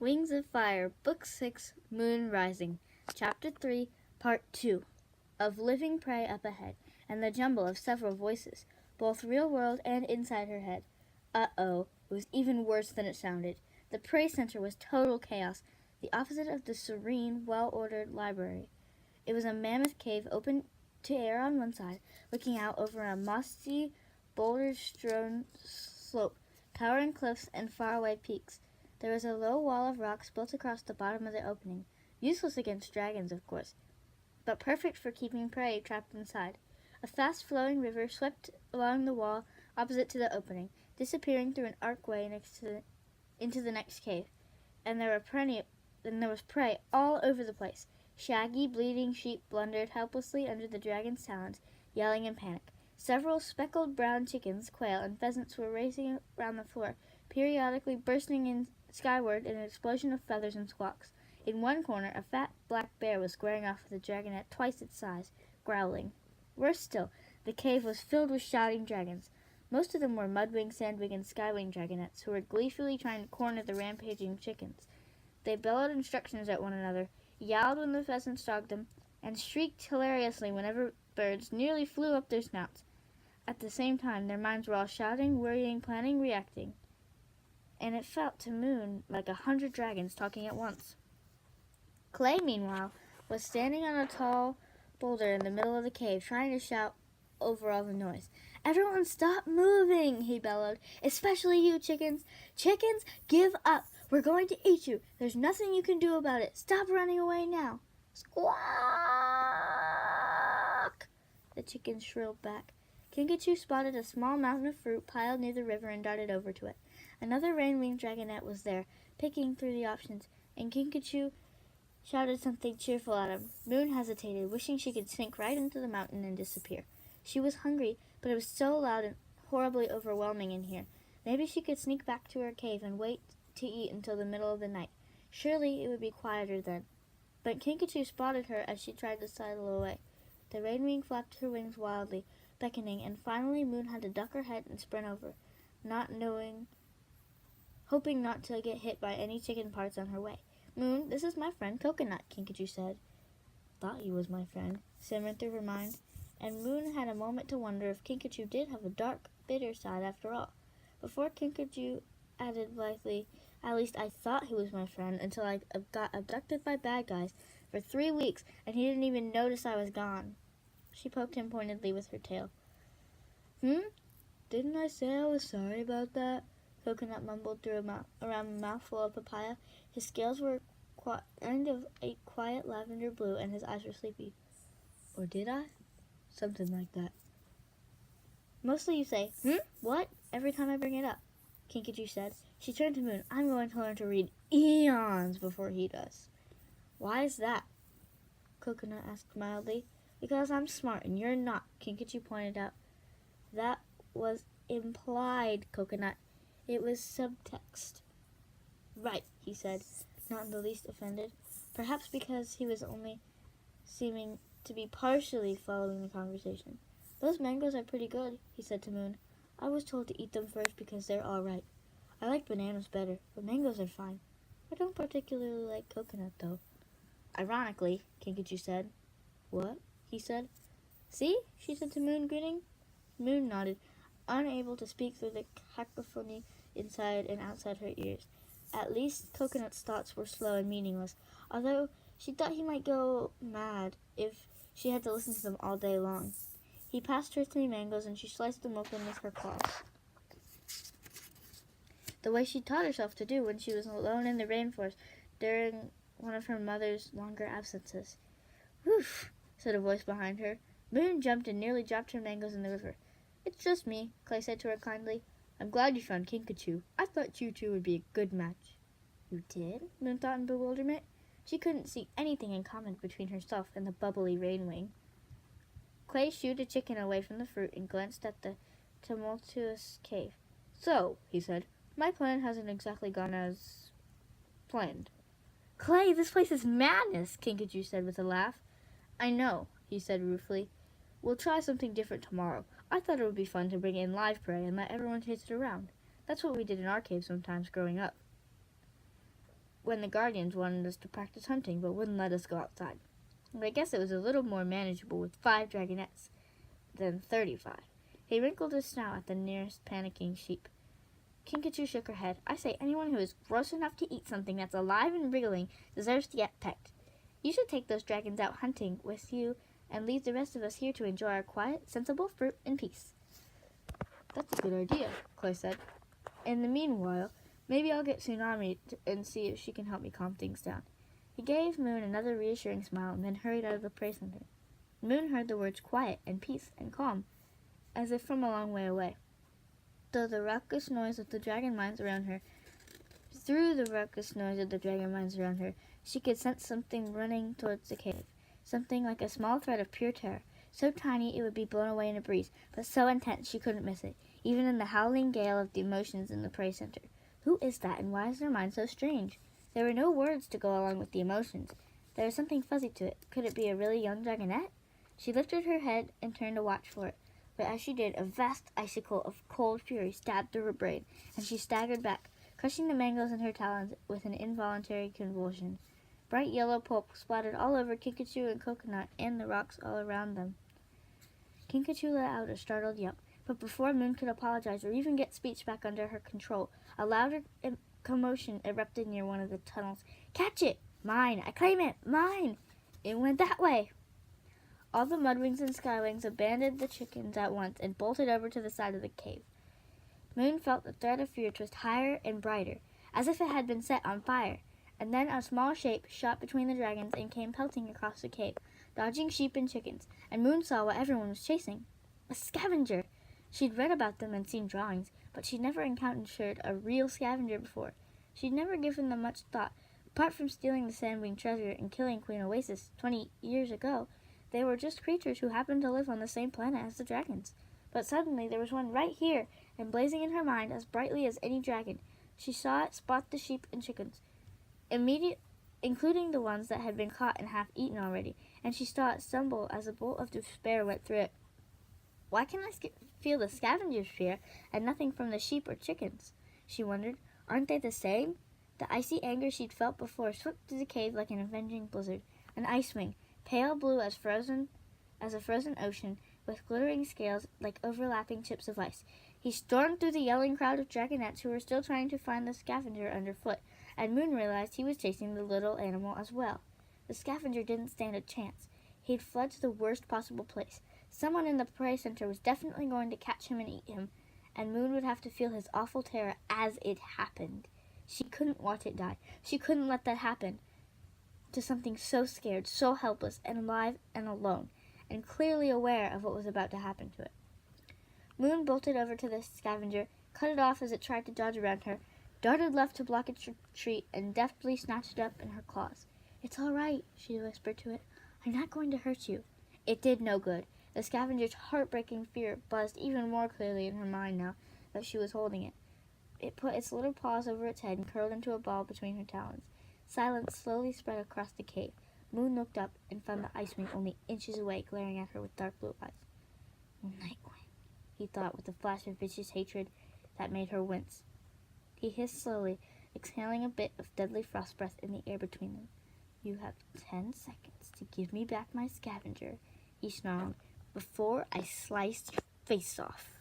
Wings of Fire, Book 6, Moon Rising, Chapter 3, Part 2, of living prey up ahead, and the jumble of several voices, both real world and inside her head. Uh-oh, it was even worse than it sounded. The prey center was total chaos, the opposite of the serene, well-ordered library. It was a mammoth cave open to air on one side, looking out over a mossy, boulder-strewn slope, towering cliffs and faraway peaks. There was a low wall of rocks built across the bottom of the opening, useless against dragons, of course, but perfect for keeping prey trapped inside. A fast-flowing river swept along the wall opposite to the opening, disappearing through an archway into the next cave, and there was prey all over the place. Shaggy, bleeding sheep blundered helplessly under the dragon's talons, yelling in panic. Several speckled brown chickens, quail, and pheasants were racing around the floor, periodically bursting skyward in an explosion of feathers and squawks. In one corner, a fat black bear was squaring off with a dragon at twice its size, growling. Worse still, the cave was filled with shouting dragons. Most of them were mudwing, sandwing, and skywing dragonettes who were gleefully trying to corner the rampaging chickens. They bellowed instructions at one another, yowled when the pheasants dogged them, and shrieked hilariously whenever birds nearly flew up their snouts. At the same time, their minds were all shouting, worrying, planning, reacting, and it felt to Moon like 100 dragons talking at once. Clay, meanwhile, was standing on a tall boulder in the middle of the cave, trying to shout over all the noise. "Everyone stop moving," he bellowed. "Especially you, chickens. Chickens, give up. We're going to eat you. There's nothing you can do about it. Stop running away now." "Squawk!" the chickens shrilled back. Kinkajou spotted a small mountain of fruit piled near the river and darted over to it. Another rain-winged dragonette was there, picking through the options, and Kinkajou shouted something cheerful at him. Moon hesitated, wishing she could sink right into the mountain and disappear. She was hungry, but it was so loud and horribly overwhelming in here. Maybe she could sneak back to her cave and wait to eat until the middle of the night. Surely it would be quieter then. But Kinkajou spotted her as she tried to sidle away. The rain-wing flapped her wings wildly, beckoning, and finally Moon had to duck her head and sprint over, hoping not to get hit by any chicken parts on her way. "Moon, this is my friend Coconut," Kinkajou said. "Thought he was my friend," simmered through her mind, and Moon had a moment to wonder if Kinkajou did have a dark, bitter side after all. Before Kinkajou added blithely, "At least I thought he was my friend until I got abducted by bad guys for 3 weeks, and he didn't even notice I was gone." She poked him pointedly with her tail. Didn't I say I was sorry about that?" Coconut mumbled through around a mouthful of papaya. His scales were kind of a quiet lavender blue, and his eyes were sleepy. "Or did I?" "Something like that." "Mostly you say, what, every time I bring it up," Kinkajou said. She turned to Moon. "I'm going to learn to read eons before he does." "Why is that?" Coconut asked mildly. "Because I'm smart and you're not," Kinkajou pointed out. "That was implied, Coconut. It was subtext." "Right," he said, not in the least offended, perhaps because he was only seeming to be partially following the conversation. "Those mangoes are pretty good," he said to Moon. "I was told to eat them first because they're all right. I like bananas better, but mangoes are fine. I don't particularly like coconut, though." "Ironically," Kinkajou said. "What?" he said. "See?" she said to Moon, grinning. Moon nodded, unable to speak through the cacophony inside and outside her ears. At least Coconut's thoughts were slow and meaningless, although she thought he might go mad if she had to listen to them all day long. He passed her 3 mangoes, and she sliced them open with her claws, the way she taught herself to do when she was alone in the rainforest during one of her mother's longer absences. "Woof," said a voice behind her. Moon jumped and nearly dropped her mangoes in the river. "It's just me," Clay said to her kindly. "I'm glad you found Kinkajou. I thought you two would be a good match." "You did?" Moon thought in bewilderment. She couldn't see anything in common between herself and the bubbly rain-wing. Clay shooed a chicken away from the fruit and glanced at the tumultuous cave. "So," he said, "my plan hasn't exactly gone as planned." "Clay, this place is madness," Kinkajou said with a laugh. "I know," he said ruefully. "We'll try something different tomorrow. I thought it would be fun to bring in live prey and let everyone chase it around. That's what we did in our cave sometimes growing up." when the Guardians wanted us to practice hunting but wouldn't let us go outside. And I guess it was a little more manageable with 5 dragonettes than 35. He wrinkled his snout at the nearest panicking sheep. Kinkajou shook her head. I say anyone who is gross enough to eat something that's alive and wriggling deserves to get pecked. You should take those dragons out hunting with you and leave the rest of us here to enjoy our quiet, sensible fruit in peace. That's a good idea, Clay said. In the meanwhile, maybe I'll get Tsunami and see if she can help me calm things down. He gave Moon another reassuring smile and then hurried out of the prey center. Moon heard the words quiet and peace and calm, as if from a long way away. Through the raucous noise of the dragon mines around her, she could sense something running towards the cave. Something like a small thread of pure terror, so tiny it would be blown away in a breeze, but so intense she couldn't miss it, even in the howling gale of the emotions in the prey center. Who is that, and why is their mind so strange? There were no words to go along with the emotions. There was something fuzzy to it. Could it be a really young dragonette? She lifted her head and turned to watch for it, but as she did, a vast icicle of cold fury stabbed through her brain, and she staggered back, crushing the mangoes in her talons with an involuntary convulsion. Bright yellow pulp splattered all over Kinkajou and Coconut and the rocks all around them. Kinkajou let out a startled yelp, but before Moon could apologize or even get speech back under her control, a louder commotion erupted near one of the tunnels. Catch it! Mine! I claim it! Mine! It went that way! All the Mudwings and Skywings abandoned the chickens at once and bolted over to the side of the cave. Moon felt the thread of fear twist higher and brighter, as if it had been set on fire, and then a small shape shot between the dragons and came pelting across the cave, dodging sheep and chickens, and Moon saw what everyone was chasing. A scavenger! She'd read about them and seen drawings, but she'd never encountered a real scavenger before. She'd never given them much thought. Apart from stealing the Sandwing treasure and killing Queen Oasis 20 years ago, they were just creatures who happened to live on the same planet as the dragons. But suddenly there was one right here, and blazing in her mind as brightly as any dragon. She saw it spot the sheep and chickens, including the ones that had been caught and half eaten already, and she saw it stumble as a bolt of despair went through it. Why can I feel the scavenger's fear and nothing from the sheep or chickens? She wondered. Aren't they the same? The icy anger she'd felt before swept through the cave like an avenging blizzard. An ice wing, pale blue as a frozen ocean, with glittering scales like overlapping chips of ice. He stormed through the yelling crowd of dragonettes who were still trying to find the scavenger underfoot, and Moon realized he was chasing the little animal as well. The scavenger didn't stand a chance. He'd fled to the worst possible place. Someone in the prey center was definitely going to catch him and eat him, and Moon would have to feel his awful terror as it happened. She couldn't watch it die. She couldn't let that happen to something so scared, so helpless, and alive and alone, and clearly aware of what was about to happen to it. Moon bolted over to the scavenger, cut it off as it tried to dodge around her, darted left to block its retreat, and deftly snatched it up in her claws. It's all right, she whispered to it. I'm not going to hurt you. It did no good. The scavenger's heartbreaking fear buzzed even more clearly in her mind now that she was holding it. It put its little paws over its head and curled into a ball between her talons. Silence slowly spread across the cave. Moon looked up and found the Ice Wing only inches away, glaring at her with dark blue eyes. Nightwing, he thought with a flash of vicious hatred that made her wince. He hissed slowly, exhaling a bit of deadly frost breath in the air between them. You have 10 seconds to give me back my scavenger, he snarled, before I slice your face off.